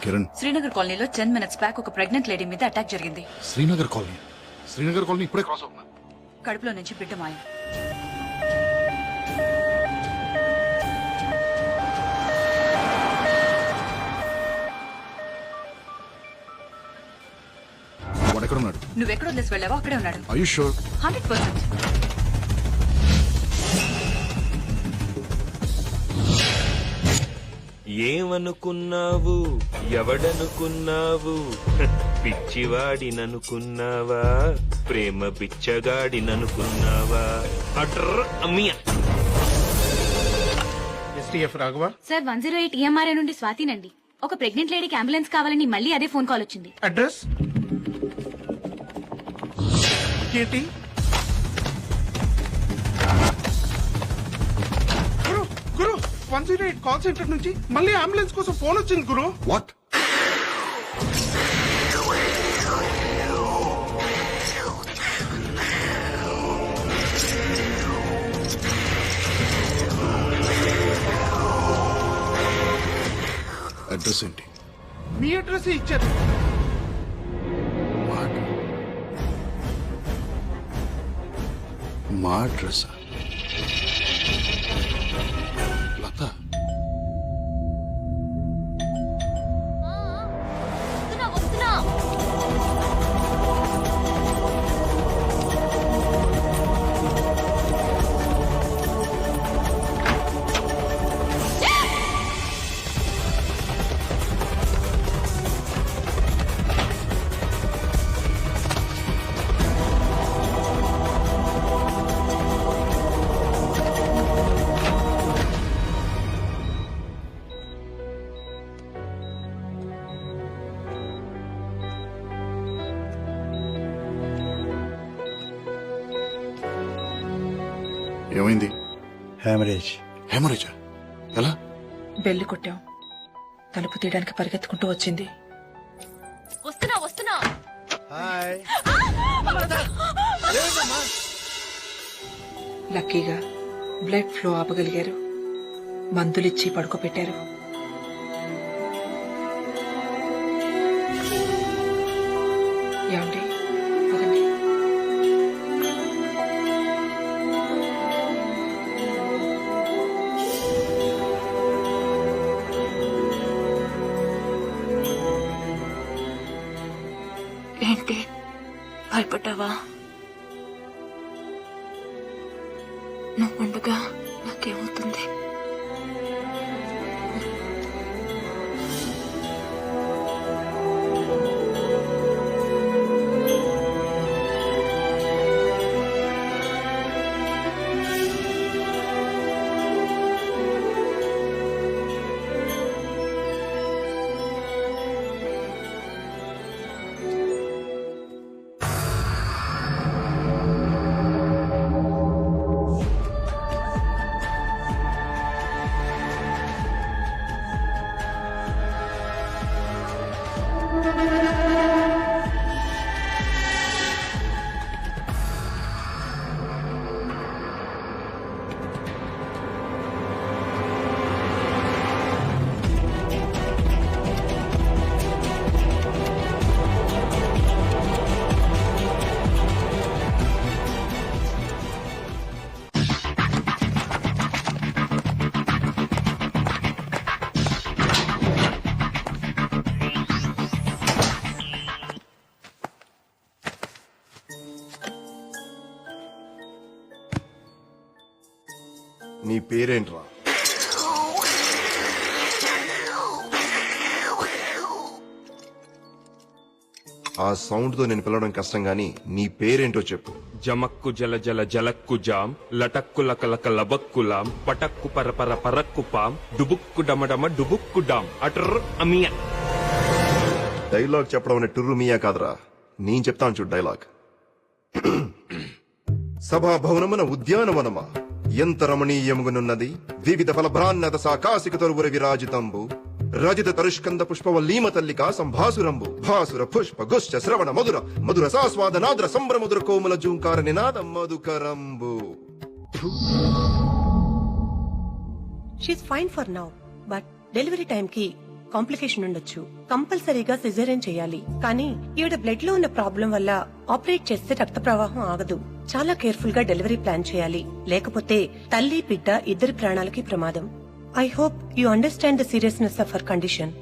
కిరణ్, శ్రీనగర్ కాలనీలో 10 minutes back ఒక pregnant lady మీద అటాక్ జరిగింది. శ్రీనగర్ కాలనీ ఇప్పుడే క్రాస్ అవుతున్నా. కడుపులో నుంచి బిడ్డ మాయం. వాడు ఎక్కడ ఉన్నాడు? నువ్వెక్కడ వదిలేసి వెళ్ళావో అక్కడే ఉన్నాడు. Are you sure? 100%. ఏమనుకున్నావు, ఎవడనుకున్నావు? పిచ్చివాడిననుకున్నావా, ప్రేమ పిచ్చగాడిననుకున్నావా? అట్ర అమ్మియా. ఎస్టీఎఫ్ రాఘవ సార్ 108 EMRA నుండి స్వాతినండి. ఒక ప్రెగ్నెంట్ లేడీకి అంబులెన్స్ కావాలని మళ్ళీ అదే ఫోన్ కాల్ వచ్చింది. అడ్రస్ ఏంటి? గురు గురు 108 కాల్ సెంటర్ నుంచి మళ్ళీ అంబులెన్స్ కోసం ఫోన్ వచ్చింది గురు. వాట్? అడ్రస్ ఏంటి? మీ అడ్రస్ ఇచ్చారు. మా అడ్రస్ లత. ఏమైంది? హెమరేజా? ఎలా? బెల్లి కొట్టాం. తలుపు తీయడానికి పరిగెత్తుకుంటూ వచ్చింది. వస్తున్నా లక్కీగా బ్లడ్ ఫ్లో ఆపగలిగారు. మందులిచ్చి పడుకోబెట్టారు. ఏమండి, పదండి. ఏంటి భయపడ్డావా? నువ్వుండగా నాకేమవుతుంది? నీ పేరేంట్రా? ఆ సౌండ్ తో నేను పిలవడం కష్టం గానీ నీ పేరేంటో చెప్పు. జమక్కు జల జల జలక్కు జాం లటక్కు లకలక లబక్కులాం పటక్కు పరపర పరక్కు పాం డుబుక్కు డమడమ డుబుక్కు డాం అటర్ అమియా. డైలాగ్ చెప్పడం అనే టుర్రు మీయా కాదురా, నేను చెప్తాను చూడు డైలాగ్. సభా భవనమున ఉద్యానవనమా ఎంత రమణీయముగనున్నది, వివిధ ఫలభ్రాన్నత సాకాశిక తరువుర విరాజితంబు రజిత తరుష్కంద పుష్పవల్లీమ తల్లికా సంభాసురంబు భాసుర పుష్ప గుశ్చ శ్రవణ మధుర మధుర సాస్వాద నాద్ర సంభ్రముద్ర కోమల జూంకార నినాద మధుకరంబు. She's fine for now, but delivery time కి కాంప్లికేషన్ ఉండొచ్చు. కంపల్సరీగా సిజేరియన్ చేయాలి. కానీ ఈవిడ బ్లడ్ లో ఉన్న ప్రాబ్లం వల్ల ఆపరేట్ చేస్తే రక్త ప్రవాహం ఆగదు. చాలా కేర్ఫుల్ గా డెలివరీ ప్లాన్ చేయాలి, లేకపోతే తల్లి బిడ్డ ఇద్దరి ప్రాణాలకి ప్రమాదం. I hope you understand the seriousness of her condition.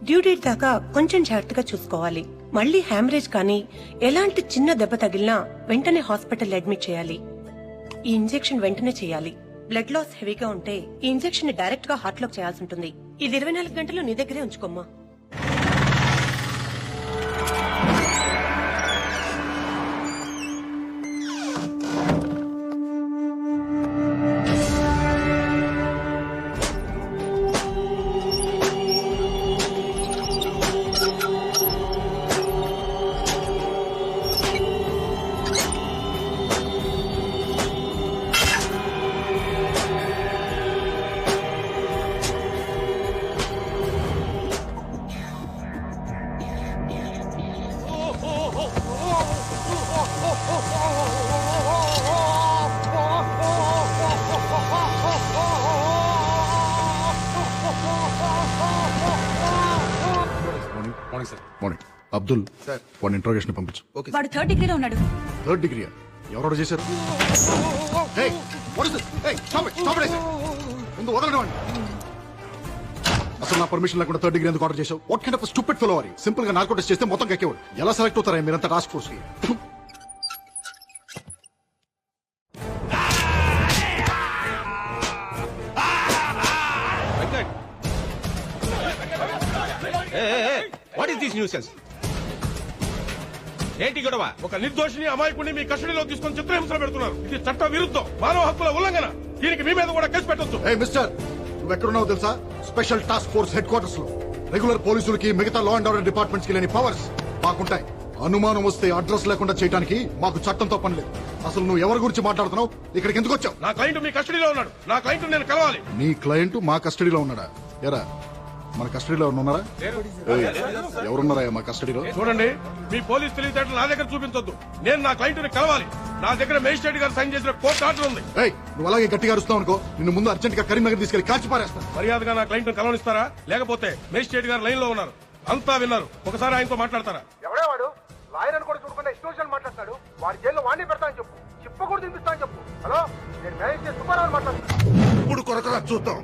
Due date దాకా కొంచెం జాగ్రత్తగా చూసుకోవాలి. మళ్ళీ హ్యామరేజ్ కానీ ఎలాంటి చిన్న దెబ్బ తగిలినా వెంటనే హాస్పిటల్ అడ్మిట్ చేయాలి. ఈ ఇంజెక్షన్ వెంటనే చేయాలి. బ్లడ్ లాస్ హెవీగా ఉంటే ఈ ఇంజెక్షన్ ని డైరెక్ట్ గా హార్ట్ లోకి చేయాల్సి ఉంటుంది. ఇది 24 గంటలు నీ దగ్గరే ఉంచుకోమ్మా. మార్నింగ్. అబ్దుల్ సార్ వాడిని ఇంట్రోగేషన్ పంపించు. వాడు 3rd డిగ్రీలో ఉన్నాడు. 3rd డిగ్రీ ఎవరు చేశారు? Hey, what is this? Hey, stop it, stop it, I said. ముందు వదలండి వాడిని. అసలు నా పర్మిషన్ లేకుండా 3rd డిగ్రీ ఎందుకు ఆర్డర్ చేశావు? What kind of stupid fellow are you? Simple గా నార్కో టెస్ట్ చేస్తే మొత్తం కక్కేవాడు. ఎలా సెలెక్ట్ అవుతారా మీరంతా టాస్క్ ఫోర్స్ కి? What is this nuisance? ఏంటి గొడవ? ఒక నిర్దోషిని అమాయకుడిని మీ కస్టడీలో తీసుకొని చిత్రహింసలు పెడుతున్నారు. ఇది చట్ట విరుద్ధం, మానవ హక్కుల ఉల్లంఘన. దీనికి మీ మీద కూడా కేసు పెట్టొచ్చు. ఏ మిస్టర్, నువ్వు ఎక్కడున్నావు తెలుసా? Special task force head quarters లో. రెగ్యులర్ పోలీసులకి మిగతా లా అండ్ ఆర్డర్ డిపార్ట్మెంట్స్ కి లేని పవర్స్ మాకుంటాయి. అనుమానం వస్తే అడ్రస్ లేకుండా చేయడానికి మాకు చట్టంతో పని లేదు. అసలు నువ్వు ఎవరి గురించి మాట్లాడుతున్నావు? ఇక్కడికి ఎందుకు వచ్చావు? నా క్లయింట్ మీ కస్టడీలో ఉన్నాడు. నా క్లయింట్ నేను కలవాలి. నీ క్లయింట్ మా కస్టడీలో ఉన్నాడా? ఎరా, మన కస్టడీలో ఉన్నారా? ఎవరున్నారా మా కస్టడీలో? చూడండి, మీ పోలీస్ తెలివితేటలు నా దగ్గర చూపించొద్దు. నేను నా క్లయింట్ ని కలవాలి. నా దగ్గర మేజిస్ట్రేట్ గారు సైన్ చేసిన కోర్టు ఆర్డర్ ఉంది. నువ్వు అలాగే గట్టిగా అరుస్తావు అనుకో, నిన్ను ముందు అర్జెంట్ గా కరీంనగర్ తీసుకెళ్లి కాల్చి పారేస్తా. మర్యాదగా నా క్లయింట్ ని కలవనిస్తారా? లేకపోతే మేజిస్ట్రేట్ గారు లైన్ లో ఉన్నారు, అంతా విన్నారు. ఒకసారి ఆయనతో మాట్లాడతారా? ఎవడేవాడు? లాయర్ అని కూడా చూడకుండా ఎక్స్టోషన్ మాట్లాడతాడు. వాడి జైల్లో వాడిని పెడతానని చెప్పు. చెప్పకూడదు తినిపిస్తానని చెప్పు. హలో, నేను మేనేజ్ చేసి సుబ్బారావు మాట్లాడుతాను. ఇప్పుడు కొరకరా చూద్దాం.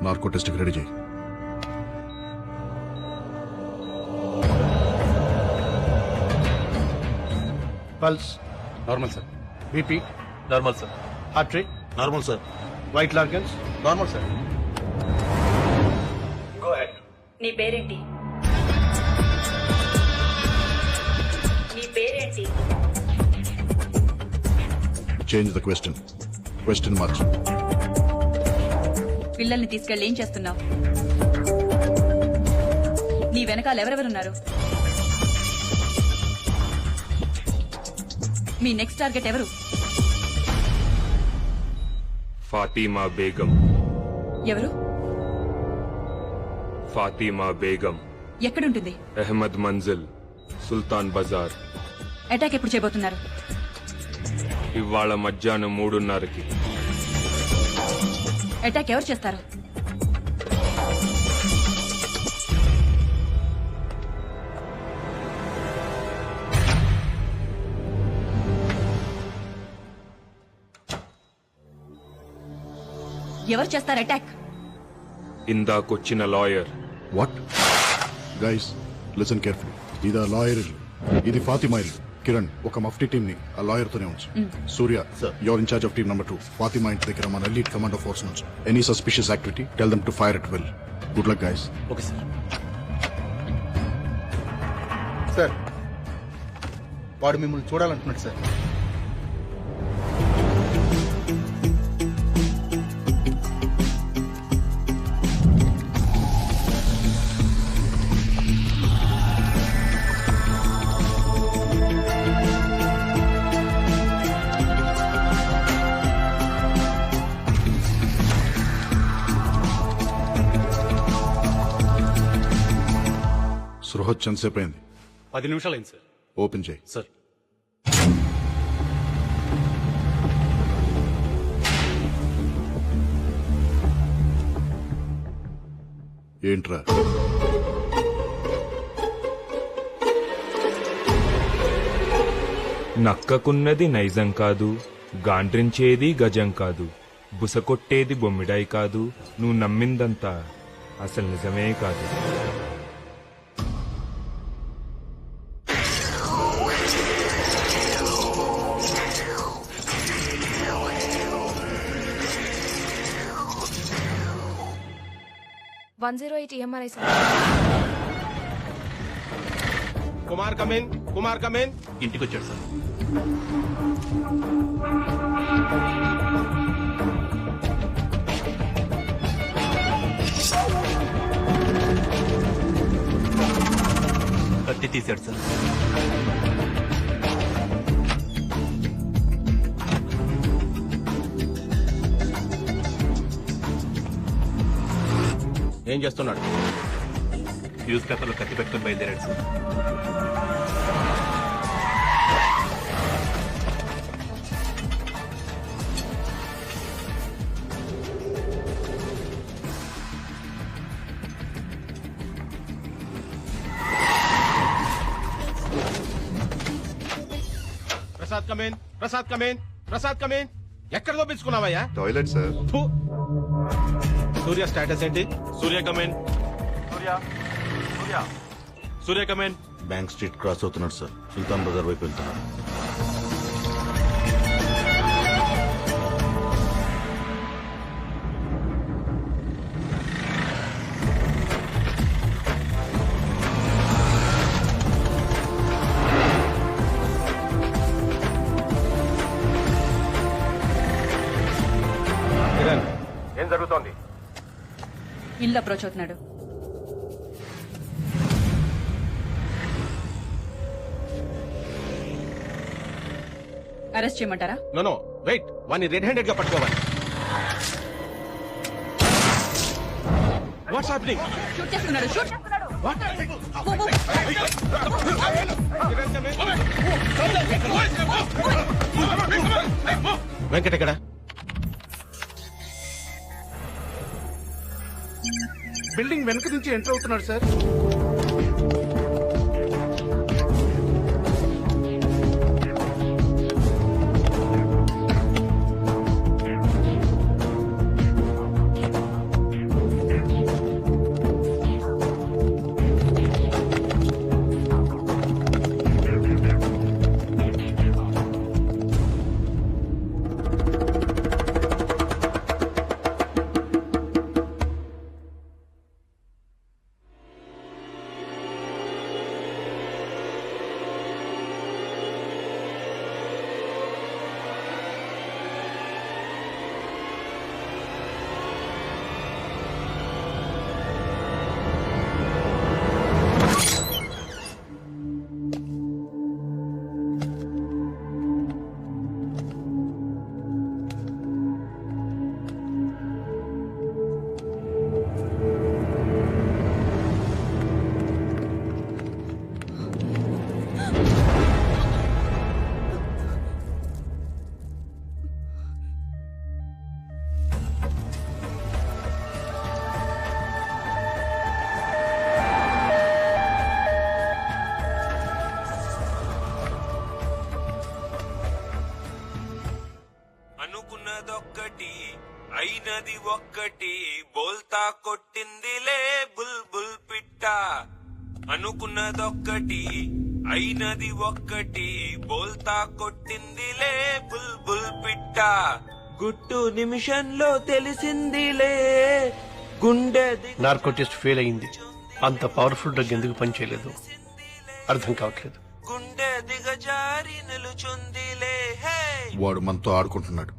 నార్కో టెస్ట్ రెడీ చేయి. Pulse normal sir. BP normal sir. Heart rate normal sir. White లార్గన్స్ నార్మల్ సార్. Go ahead. నీ పేరేంటి? నీ పేరేంటి? చేంజ్ ద క్వశ్చన్ మార్చు. పిల్లల్ని తీసుకెళ్ళి ఏం చేస్తున్నావు? నీ వెనకాల ఎవరెవరున్నారు? మీ నెక్స్ట్ టార్గెట్ ఎవరు? ఫాతిమా బేగం. ఎవరు? ఫాతిమా బేగం, ఎక్కడుంటుంది? అహ్మద్ మంజిల్, సుల్తాన్ బజార్. అటాక్ ఎప్పుడు చేయబోతున్నారు? ఇవాళ మధ్యాహ్నం 3:30కి. అటాక్ ఎవరు చేస్తారు? ఎవరు చేస్తారు అటాక్? ఇందాకొచ్చిన lawyer. What guys listen careful. ఇది ఆ లాయర్ ఇల్లు, ఇది ఫాతిమా ఇల్లు. కిరణ్, ఒక మఫ్టీ టీమ్ ని ఆ లాయర్ తోనే ఉంచు. Surya, your in-charge of team number 2. Fatima ఇంటి దగ్గర మన ఎలీట్ కమాండో ఫోర్స్ నుంచి any suspicious activity tell them to fire at will. Good luck guys. Okay sir. Sir వాడు మిమ్మల్ని చూడాలంటున్నాడు సార్. సృహత్ ఎంతసేపు అయింది? 10 నిమిషాలైంది సార్. ఓపెన్ చేయి. సార్ ఏంట్రా? నక్కకున్నది నైజం కాదు, గాండ్రించేది గజం కాదు, బుసకొట్టేది బొమ్మిడాయి కాదు, నువ్వు నమ్మిందంతా అసలు నిజమే కాదు. Kumar come in, Kumar come in. ఇంటికి వచ్చాడు సార్. కత్తి తీశాడు సార్. ఏం చేస్తున్నాడు? న్యూస్ పేపర్లో కత్తి పెట్టుకుని బయలుదేరాడు sir. Prasad come in, Prasad come in, Prasad come in. ఎక్కడ దొప్పించుకున్నావయ్యా? Toilet sir. ఫు. సూర్య స్టేటస్ ఏంటి? Surya come in. Surya come in. Bank street cross అవుతున్నాడు సార్. సుల్తాన్ బజార్ వైపు వెళ్తున్నాడు. ఏం జరుగుతోంది? ఇల్లు అప్రోచ్ అవుతున్నాడు. అరెస్ట్ చేయమంటారా? నో నో వెయిట్, వాడిని రెడ్ హ్యాండెడ్ గా పట్టుకోవాలి. What's happening? షూట్ చేస్తున్నాడు. షూట్. వెంకట్ ఎక్కడ? బిల్డింగ్ వెనక నుంచి ఎంటర్ అవుతున్నాడు సార్. ఒక్కటి అయినది ఒక్కటి బోల్తా కొట్టిందిలే బుల్ బుల్ పిట్ట అనుకున్నదొక్కటి అయినది ఒక్కటి బోల్తా కొట్టిందిలే బుల్ బుల్ పిట్ట గుట్టు నిమిషంలో తెలిసిందిలే గుండె నార్కోటిస్ట్ ఫెయిల్ అయింది. అంత పవర్ఫుల్ డ్రగ్ ఎందుకు పనిచేయలేదు అర్థం కావట్లేదు. గుండె దిగజారి నిలుచుందిలే హే వాడు మనతో ఆడుకుంటున్నాడు.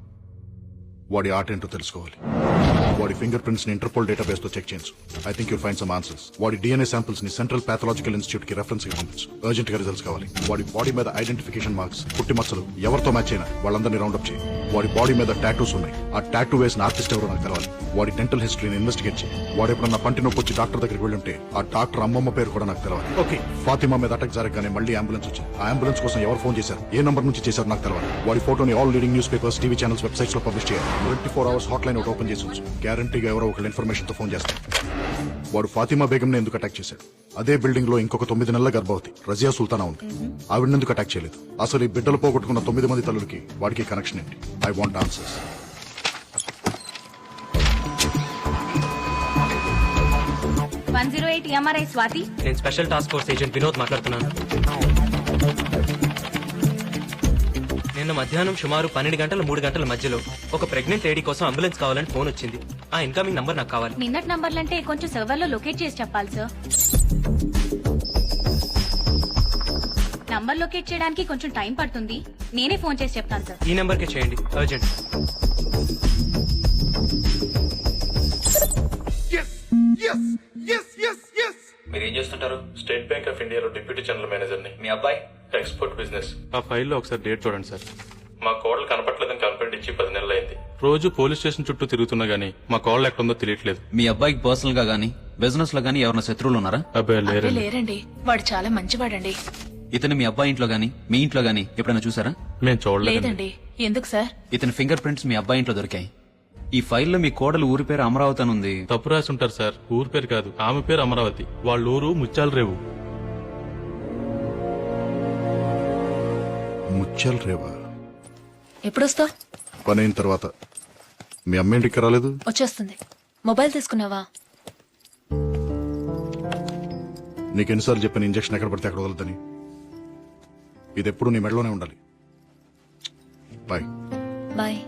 వాడి ఆట ఏంటో తెలుసుకోవాలి. వాడి ఫింగర్ ప్రింట్స్ ని ఇంటర్పోల్ డేటాబేస్ తో చెక్ చేయించు. I think you'll find some answers. వాడి డిఎన్ఏ శాంపిల్స్ ని సెంట్రల్ పాథలాజికల్ ఇన్స్టిట్యూట్ కి రెఫరెన్స్ గా పంపించు. అర్జెంట్ గా రిజల్ట్స్ కావాలి. వాడి బాడీ మీద ఐడెంటిఫికేషన్ మార్క్స్, పుట్టి మచ్చలు ఎవరితో మ్యాచ్ అయినా వాళ్ళందరినీ రౌండప్ చేయి. వాడి బాడీ మీద టాటూస్ ఉన్నాయి. ఆ టాటూ వేసిన ఆర్టిస్ట్ ఎవరో నాకు తెలవాలి. వాడి డెంటల్ హిస్టరీని ఇన్వెస్టిగేట్ చేయి. వాడు ఎప్పుడన్నా పంటి నొప్పి వచ్చి డాక్టర్ దగ్గరికి వెళ్ళుంటే ఆ డాక్టర్ అమ్మమ్మ పేరు కూడా నాకు తెలవాలి. ఓకే, ఫాతిమా మీద అటాక్ జరగగానే మళ్ళీ అంబులెన్స్ వచ్చింది. ఆ అంబులెన్స్ కోసం ఎవరు ఫోన్ చేశారు, ఏ నంబర్ నుంచి చేశారు నాకు తెలవాలి. వాడి ఫోటోని all leading news papers, TV channels, websites లో పబ్లిష్ చేయాలి. 24 hours హాట్ లైన్ ఒకటి ఓపెన్ చేసి ఉంచు. గ్యారంటీగా ఎవరో ఒకళ్ళు ఇన్ఫర్మేషన్ తో ఫోన్ చేస్తారు. వాడు ఫాతిమా బేగం ఎందుకు అటాక్ చేశాడు? అదే బిల్డింగ్ లో ఇంకొక 9 నెలల గర్భవతి రజియా సుల్తానా ఉంది. ఆవిడెందుకు అటాక్ చేయలేదు? అసలు ఈ బిడ్డలు పోగొట్టుకున్న 9 మంది తల్లులకి వాడికి కనెక్షన్ ఏంటి? I want answers. 108 MRI Swathi. నేను special task force agent Vinod మాట్లాడుతున్నాను. నిన్న మధ్యాహ్నం సుమారు 12 గంటల 3 గంటల మధ్యలో ఒక ప్రెగ్నెంట్ లేడీ కోసం అంబులెన్స్ కావాలని ఫోన్ వచ్చింది. ఆ ఇన్కమింగ్ నంబర్ నాకు కావాలి. నిన్నటి నంబర్లంటే కొంచెం సర్వర్ లో లొకేట్ చేసి చెప్పాలి సార్. నంబర్ లొకేట్ చేయడానికి కొంచెం టైం పడుతుంది. నేనే ఫోన్ చేసి చెప్తాను సార్. ఈ నెంబర్ కి చేయండి, అర్జెంట్. మీరు ఏం చేస్తుంటారు? స్టేట్ బ్యాంక్ ఆఫ్ ఇండియాలో డిప్యూటీ జనరల్ మేనేజర్ ని. మీ అబ్బాయి ఎక్స్పోర్ట్ బిజినెస్. ఆ ఫైల్లో ఒకసారి డేట్ చూడండి సార్. మా కోడలు కనపట్లేదని కంప్లైంట్ ఇచ్చి 10 నెలలు అయింది. రోజు పోలీస్ స్టేషన్ చుట్టూ తిరుగుతున్నా గానీ మా కోడలు ఎక్కడుందో తెలియట్లేదు. మీ అబ్బాయికి పర్సనల్ గా గానీ బిజినెస్ లో గానీ ఎవరైనా శత్రువులు ఉన్నారా? అబ్బాయి లేరండి. లేరండి, వాడు చాలా మంచివాడండి. ఇతను మీ అబ్బాయి ఇంట్లో గానీ మీ ఇంట్లో గానీ ఎప్పుడైనా చూసారా? మేము చూడలేదు. లేదండి. ఎందుకు సార్? ఇతని ఫింగర్ ప్రింట్స్ మీ అబ్బాయి ఇంట్లో దొరికాయి. ఈ ఫైల్లో మీ కోడలు ఊరి పేరు అమరావతి అని ఉంది. తప్పు రాసి ఉంటారు సార్. ఊరు పేరు కాదు, ఆమె పేరు అమరావతి. వాళ్ళ ఊరు ముత్యాల రేవు. ముత్యాల రేవా? ఎప్పుడొస్తావు? పని అయిన తర్వాత. మీ అమ్మ ఇంటికి రాలేదు? వచ్చేస్తుంది. మొబైల్ తీసుకున్నావా? నీకెన్నిసార్లు చెప్పిన ఇంజక్షన్ ఎక్కడ పడితే అక్కడ వదలదని. ఇది ఎప్పుడు నీ మెడలోనే ఉండాలి. బాయ్. బాయ్.